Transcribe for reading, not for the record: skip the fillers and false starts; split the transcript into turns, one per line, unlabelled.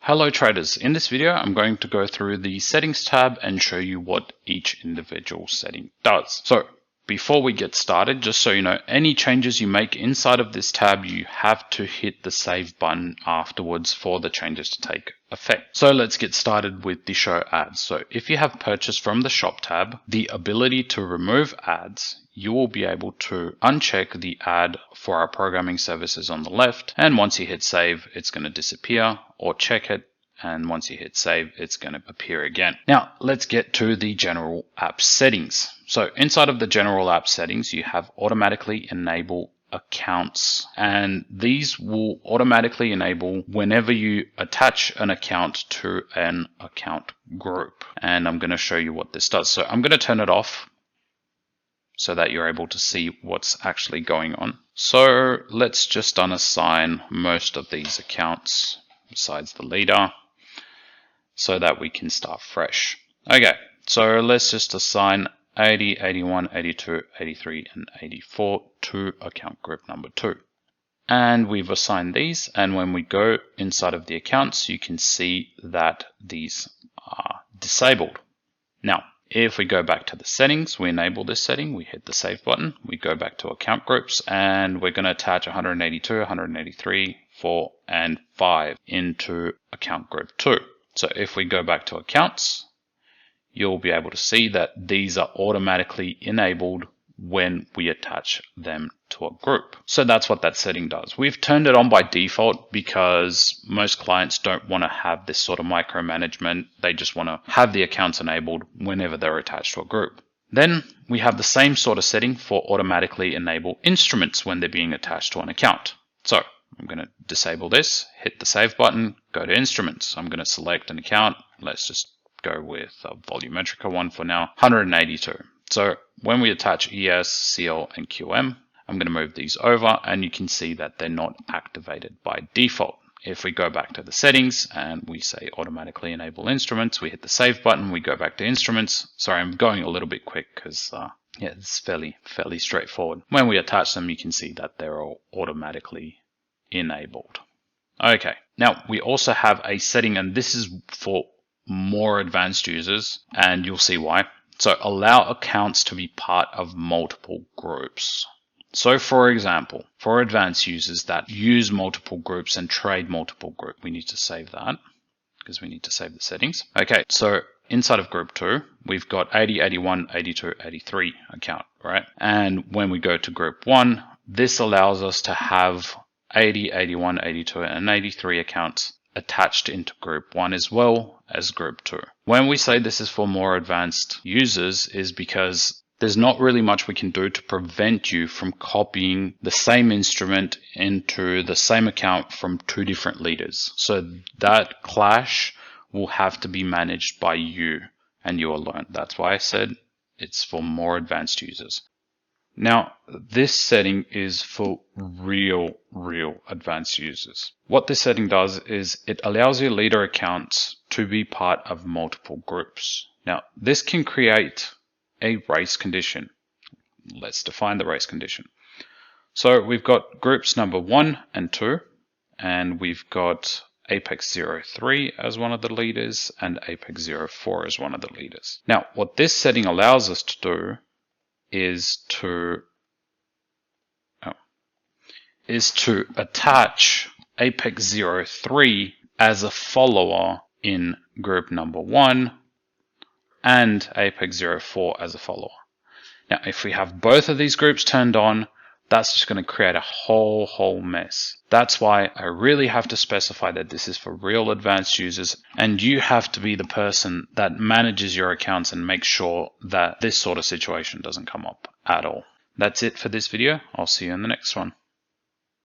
Hello traders, in this video I'm going to go through the settings tab and show you what each individual setting does. So before we get started, just so you know, any changes you make inside of this tab, you have to hit the save button afterwards for the changes to take effect. So let's get started with the show ads. So if you have purchased from the shop tab, the ability to remove ads, you will be able to uncheck the ad for our programming services on the left. And once you hit save, it's going to disappear, or check it. And once you hit save, it's going to appear again. Now let's get to the general app settings. So inside of the general app settings, you have automatically enable accounts, and these will automatically enable whenever you attach an account to an account group. And I'm going to show you what this does. So I'm going to turn it off so that you're able to see what's actually going on. So let's just unassign most of these accounts besides the leader so that we can start fresh. Okay, so let's just assign 80, 81, 82, 83, and 84 to account group number 2. And we've assigned these, and when we go inside of the accounts, you can see that these are disabled. Now, if we go back to the settings, we enable this setting, we hit the save button, we go back to account groups, and we're going to attach 182, 183, 4, and 5 into account group 2. So if we go back to accounts, you'll be able to see that these are automatically enabled when we attach them to a group. So that's what that setting does. We've turned it on by default because most clients don't want to have this sort of micromanagement. They just want to have the accounts enabled whenever they're attached to a group. Then we have the same sort of setting for automatically enable instruments when they're being attached to an account. So I'm going to disable this, hit the save button, go to instruments. I'm going to select an account. Let's just go with a volumetrica one for now, 182. So when we attach ES, CL, and QM, I'm going to move these over, and you can see that they're not activated by default. If we go back to the settings and we say automatically enable instruments, we hit the save button, we go back to instruments. Sorry, I'm going a little bit quick because yeah, it's fairly straightforward. When we attach them, you can see that they're all automatically enabled. Okay, now we also have a setting, and this is for more advanced users, and you'll see why. So allow accounts to be part of multiple groups. So for example, for advanced users that use multiple groups and trade multiple groups, we need to save that because we need to save the settings. Okay, so inside of group 2, we've got 80, 81, 82, 83 account, right? And when we go to group 1, this allows us to have 80, 81, 82, and 83 accounts attached into group 1 as well as group 2. When we say this is for more advanced users is because there's not really much we can do to prevent you from copying the same instrument into the same account from 2 different leaders. So that clash will have to be managed by you and you alone. That's why I said it's for more advanced users. Now, this setting is for real advanced users. What this setting does is it allows your leader accounts to be part of multiple groups. Now, this can create a race condition. Let's define the race condition. So we've got groups number 1 and 2, and we've got Apex 03 as one of the leaders and Apex 04 as one of the leaders. Now, what this setting allows us to do is to attach Apex 03 as a follower in group number 1 and Apex 04 as a follower. Now, if we have both of these groups turned on, that's just going to create a whole mess. That's why I really have to specify that this is for real advanced users, and you have to be the person that manages your accounts and makes sure that this sort of situation doesn't come up at all. That's it for this video. I'll see you in the next one.